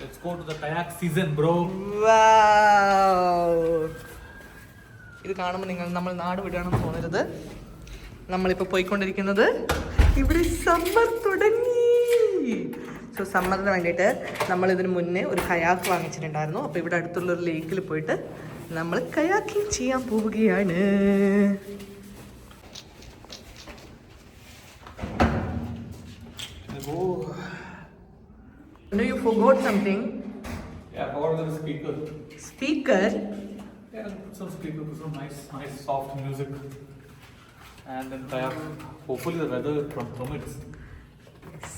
Let's go to the kayak season, bro. Wow. ഇത് കാണുമ്പോൾ നമ്മൾ നാട് വിടുകയാണെന്ന് തോന്നരുത്. നമ്മളിപ്പോൾ പോയിക്കൊണ്ടിരിക്കുന്നത് ഇവിടെ സമ്മർ തുടങ്ങി. സോ സമ്മറിന് വേണ്ടിയിട്ട് നമ്മൾ ഇതിന് മുന്നേ ഒരു കയാക്ക് വാങ്ങിച്ചിട്ടുണ്ടായിരുന്നു. അപ്പോൾ ഇവിടെ അടുത്തുള്ള ഒരു ലേക്കിൽ പോയിട്ട് നമ്മൾ കയാക്കിങ് ചെയ്യാൻ പോവുകയാണ്. No, you forgot something. Yeah, I forgot the speaker. Speaker? Yeah, put some speaker, put some nice soft music. And then kayak. Hopefully the weather permits. Yes.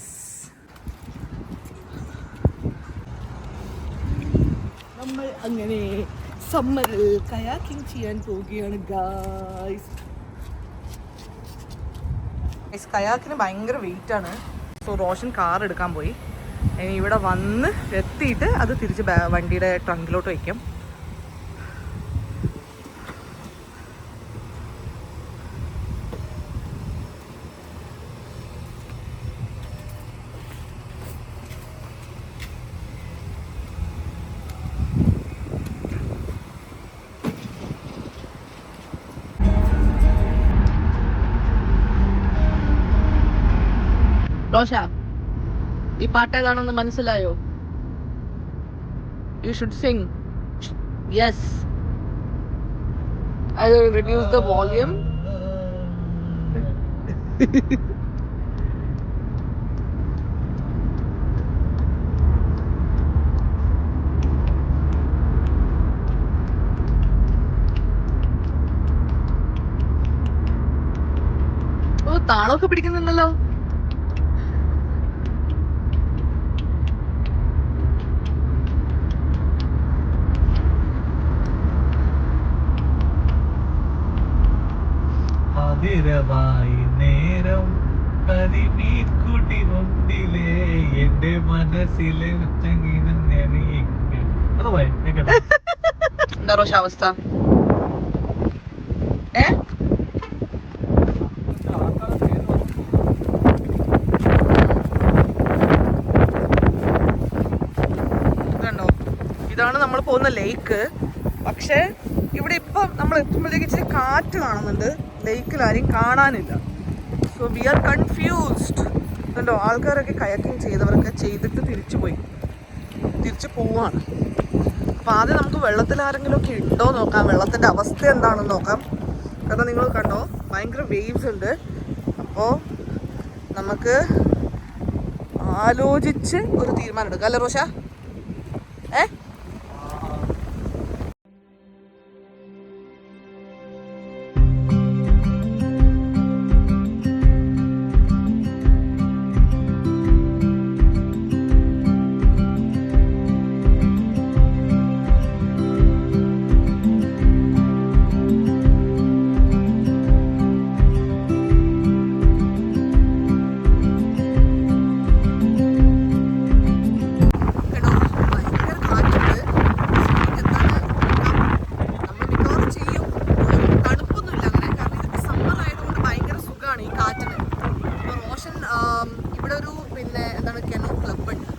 നമ്മൾ അങ്ങനെ സമ്മറിൽ കയാക്കിംഗ് ചെയ്യാൻ പോവുകയാണ് ഗായ്സ്. കയാക്കിന് ഭയങ്കര വെയിറ്റ് ആണ്. So Roshan car എടുക്കാൻ പോയി. ഇനി ഇവിടെ വന്ന് എത്തിയിട്ട് അത് തിരിച്ച് വണ്ടിയുടെ ട്രങ്കിലോട്ട് വയ്ക്കും. റോഷ, ഈ പാട്ട് ഏതാണെന്ന് മനസ്സിലായോ? You should sing. Yes. I will reduce the volume. ഓ, താളമൊക്കെ പിടിക്കുന്നുണ്ടല്ലോ. നേരം കരിമീൻകുട്ടി കൊണ്ടിലേ എന്റെ മനസ്സിലെ എന്താ റോഷ അവസ്ഥ? കണ്ടോ, ഇതാണ് നമ്മൾ പോകുന്ന ലേക്ക്. പക്ഷെ ഇവിടെ ഇപ്പം നമ്മൾ എത്തുമ്പോഴത്തേക്ക് ഇച്ചിരി കാറ്റ് കാണുന്നുണ്ട്. ലേക്കിൽ ആരെയും കാണാനില്ല. So we R confused. കണ്ടോ, ആൾക്കാരൊക്കെ കയാക്കിങ് ചെയ്തവരൊക്കെ ചെയ്തിട്ട് തിരിച്ചു പോവാണ്. അപ്പോൾ ആദ്യം നമുക്ക് വെള്ളത്തിൽ ആരെങ്കിലും ഒക്കെ ഉണ്ടോ നോക്കാം, വെള്ളത്തിൻ്റെ അവസ്ഥ എന്താണെന്ന് നോക്കാം. കാരണം നിങ്ങൾ കണ്ടോ, ഭയങ്കര വേവ്സ് ഉണ്ട്. അപ്പോൾ നമുക്ക് ആലോചിച്ച് ഒരു തീരുമാനം എടുക്കാം അല്ലേ റോഷ?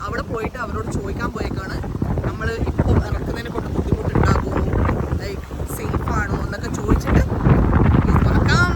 അവിടെ പോയിട്ട് അവരോട് ചോദിക്കാൻ പോയേക്കാണ് നമ്മൾ ഇപ്പോൾ ഇറക്കുന്നതിനെ കൊണ്ട് ബുദ്ധിമുട്ടുണ്ടാകുമോ, ലൈക്ക് സേഫ് ആണോ എന്നൊക്കെ ചോദിച്ചിട്ട് നോക്കാം.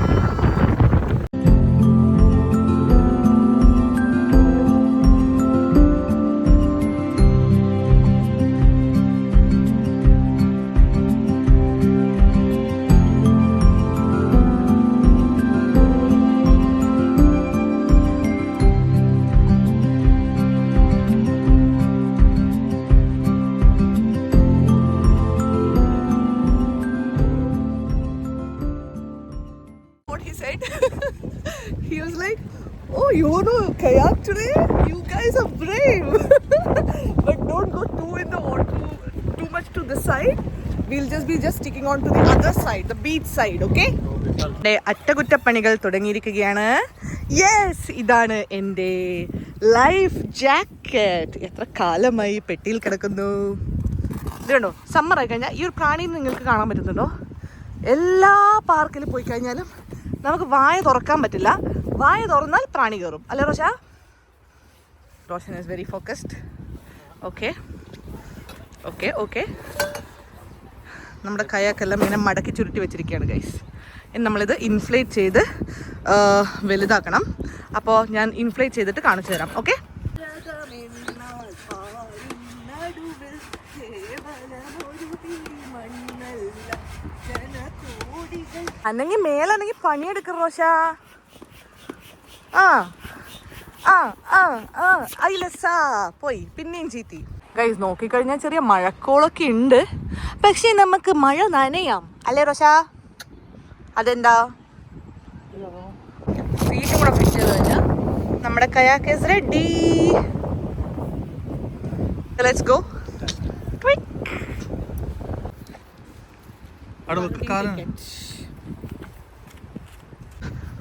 He was like, oh, you want to kayak today? You guys are brave. But don't go too much to this side. We'll just be sticking on to the other side, the beach side, okay? അറ്റകുറ്റപ്പണികൾ തുടങ്ങിയിരിക്കുകയാണ്. Yes, ഇതാണ് എൻ്റെ life jacket. എത്ര കാലമായി പെട്ടിയിൽ കിടക്കുന്നു. ഇത് കണ്ടോ, സമ്മർ ആയി കഴിഞ്ഞാൽ ഈ ഒരു പ്രാണിയെ നിങ്ങൾക്ക് കാണാൻ പറ്റുന്നുണ്ടോ? എല്ലാ പാർക്കിൽ പോയി കഴിഞ്ഞാലും നമുക്ക് വായ തുറക്കാൻ പറ്റില്ല. വായ തുറന്നാൽ പ്രാണി കയറും അല്ലേ Rocher? Roshan is very focused. Okay. Okay okay. നമ്മുടെ കയാക്കെല്ലാം ഇങ്ങനെ മടക്കി ചുരുട്ടി വെച്ചിരിക്കുകയാണ് ഗൈസ്. ഇനി നമ്മളിത് ഇൻഫ്ലേറ്റ് ചെയ്ത് വലുതാക്കണം. അപ്പോൾ ഞാൻ ഇൻഫ്ലേറ്റ് ചെയ്തിട്ട് കാണിച്ചു തരാം. ഓക്കെ. അന്നെങ്കിൽ മേലാണെങ്കിൽ പണിയെടുക്ക റോഷ. പോയി പിന്നെയും ചീത്തി. ഗൈസ് നോക്കിക്കഴിഞ്ഞാൽ ചെറിയ മഴക്കോളൊക്കെ ഉണ്ട്, പക്ഷെ നമുക്ക് മഴ നനയാം അല്ലേ റോഷ? അതെന്താ? സീറ്റും കൂടെ ഫിറ്റ് ചെയ്ത് കഴിഞ്ഞാൽ നമ്മുടെ kayak is ready. Let's go.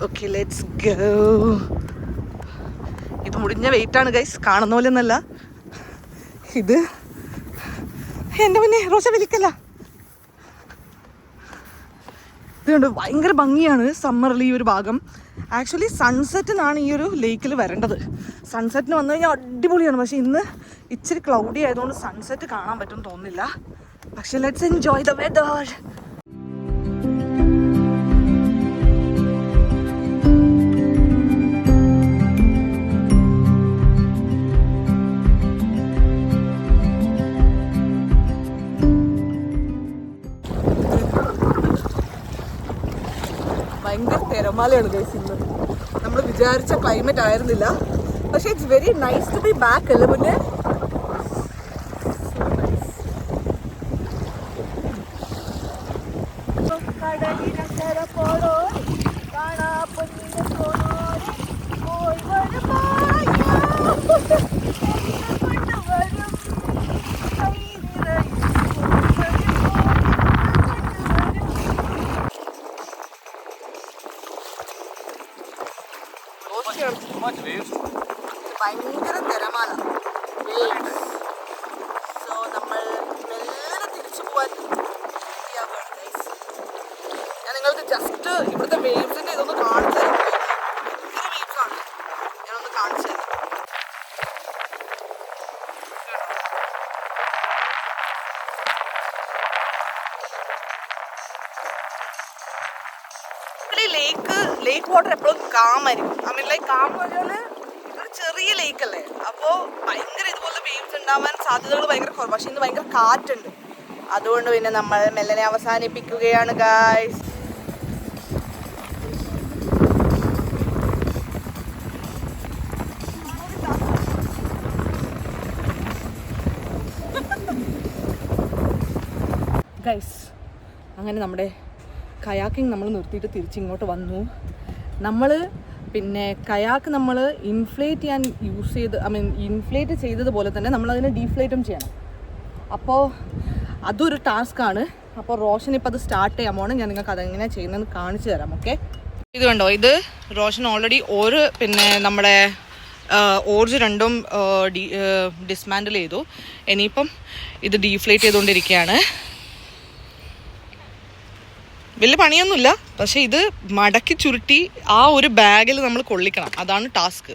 Okay let's go. ഇത് മുടിഞ്ഞ വെയിറ്റ് ആണ് ഗൈസ്, കാണുന്ന പോലെ ഒന്നല്ല ഇത്. എൻ്റെ മുന്നേ റോഷ വലിക്കല്ല. ഇതുകൊണ്ട് ഭയങ്കര ഭംഗിയാണ് സമ്മറിൽ ഈ ഒരു ഭാഗം. ആക്ച്വലി സൺസെറ്റിനാണ് ഈ ഒരു ലേക്കിൽ വരേണ്ടത്. സൺസെറ്റിന് വന്നു കഴിഞ്ഞാൽ അടിപൊളിയാണ്. പക്ഷെ ഇന്ന് ഇച്ചിരി ക്ലൗഡി ആയതുകൊണ്ട് സൺസെറ്റ് കാണാൻ പറ്റും തോന്നുന്നില്ല. പക്ഷെ ലെറ്റ്സ് എൻജോയ് ദ വെദർ. ഭയങ്കര തിരമാലയാണ് ഗൈസ് ഇന്ന്. നമ്മൾ വിചാരിച്ച ക്ലൈമറ്റ് ആയിരുന്നില്ല. പക്ഷെ it's very nice to be back അല്ലേ മുന്നേ. ഭയങ്കര തിരമാല. സോ നമ്മൾ മെല്ലെ തിരിച്ചു പോവാൻ. ഞാൻ നിങ്ങൾക്ക് ജസ്റ്റ് ഇവിടുത്തെ വേവ്സിന്റെ ഇതൊന്ന് കാണിച്ചു തരാം. ഭയങ്കര വേവ്സ് ആണ്, ഞാനൊന്ന് കാണിച്ചു തരാം. ലേക്ക് വാട്ടർ എപ്പോഴും കാമായിരിക്കും. ഐ മീൻ ലൈക്ക് കാം എന്ന് പറഞ്ഞാൽ ഇതൊരു ചെറിയ ലേക്ക് അല്ലേ, അപ്പോൾ ഭയങ്കര ഇതുപോലെ വേവ്സ് ഉണ്ടാവാൻ സാധ്യതകൾ ഭയങ്കര കുറവ്. പക്ഷെ ഇന്ന് ഭയങ്കര കാറ്റുണ്ട്. അതുകൊണ്ട് പിന്നെ നമ്മൾ മെല്ലനെ അവസാനിപ്പിക്കുകയാണ് ഗായ്സ്. ഗൈസ് അങ്ങനെ നമ്മുടെ കയാക്കിങ് നമ്മൾ നിർത്തിയിട്ട് തിരിച്ചിങ്ങോട്ട് വന്നു. നമ്മൾ പിന്നെ കയാക്ക് നമ്മൾ ഇൻഫ്ലേറ്റ് ചെയ്യാൻ യൂസ് ചെയ്ത് ഇൻഫ്ലേറ്റ് ചെയ്തതുപോലെ തന്നെ നമ്മളതിനെ ഡീഫ്ലേറ്റും ചെയ്യണം. അപ്പോൾ അതൊരു ടാസ്ക്കാണ്. അപ്പോൾ റോഷൻ ഇപ്പോൾ അത് സ്റ്റാർട്ട് ചെയ്യാൻ പോകണം. ഞാൻ നിങ്ങൾക്ക് അതെങ്ങനെയാണ് ചെയ്യുന്നതെന്ന് കാണിച്ചു തരാം. ഓക്കെ. ഇത് കണ്ടോ, ഇത് റോഷൻ ഓൾറെഡി പിന്നെ നമ്മുടെ ഓർജ് രണ്ടും ഡിസ്മാൻഡിൽ ചെയ്തു. ഇനിയിപ്പം ഇത് ഡീഫ്ലേറ്റ് ചെയ്തുകൊണ്ടിരിക്കുകയാണ്. വലിയ പണിയൊന്നുമില്ല, പക്ഷെ ഇത് മടക്കി ചുരുട്ടി ആ ഒരു ബാഗിൽ നമ്മൾ കൊള്ളിക്കണം. അതാണ് ടാസ്ക്.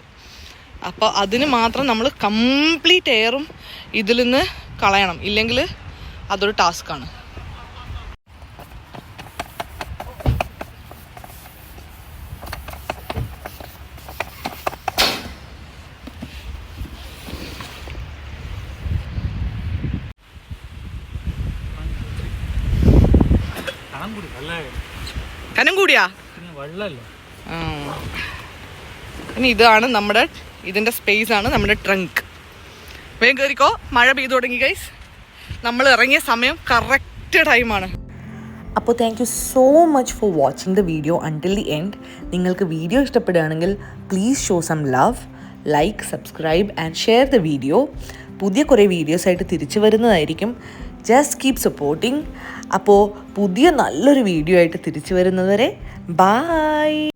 അപ്പോൾ അതിന് മാത്രം നമ്മൾ കംപ്ലീറ്റ് എയറും ഇതിൽ നിന്ന് കളയണം, ഇല്ലെങ്കിൽ അതൊരു ടാസ്ക്കാണ്. കനം കൂടിയാ ഇനി ഇതാണ് നമ്മുടെ ഇതിൻ്റെ സ്പേസ് ആണ് നമ്മുടെ ട്രങ്ക്. വേഗം കയറിക്കോ, മഴ പെയ്തു തുടങ്ങി ഗൈസ്. നമ്മൾ ഇറങ്ങിയ സമയം കറക്റ്റ് ടൈമാണ്. അപ്പോൾ thank you so much for watching the video until the end. നിങ്ങൾക്ക് വീഡിയോ ഇഷ്ടപ്പെടുകയാണെങ്കിൽ please show some love, like, subscribe and share the video. പുതിയ കുറേ വീഡിയോസായിട്ട് തിരിച്ചു വരുന്നതായിരിക്കും. Just keep supporting. അപ്പോൾ പുതിയ നല്ലൊരു വീഡിയോ ആയിട്ട് തിരിച്ചു വരുന്നതുവരെ ബൈ.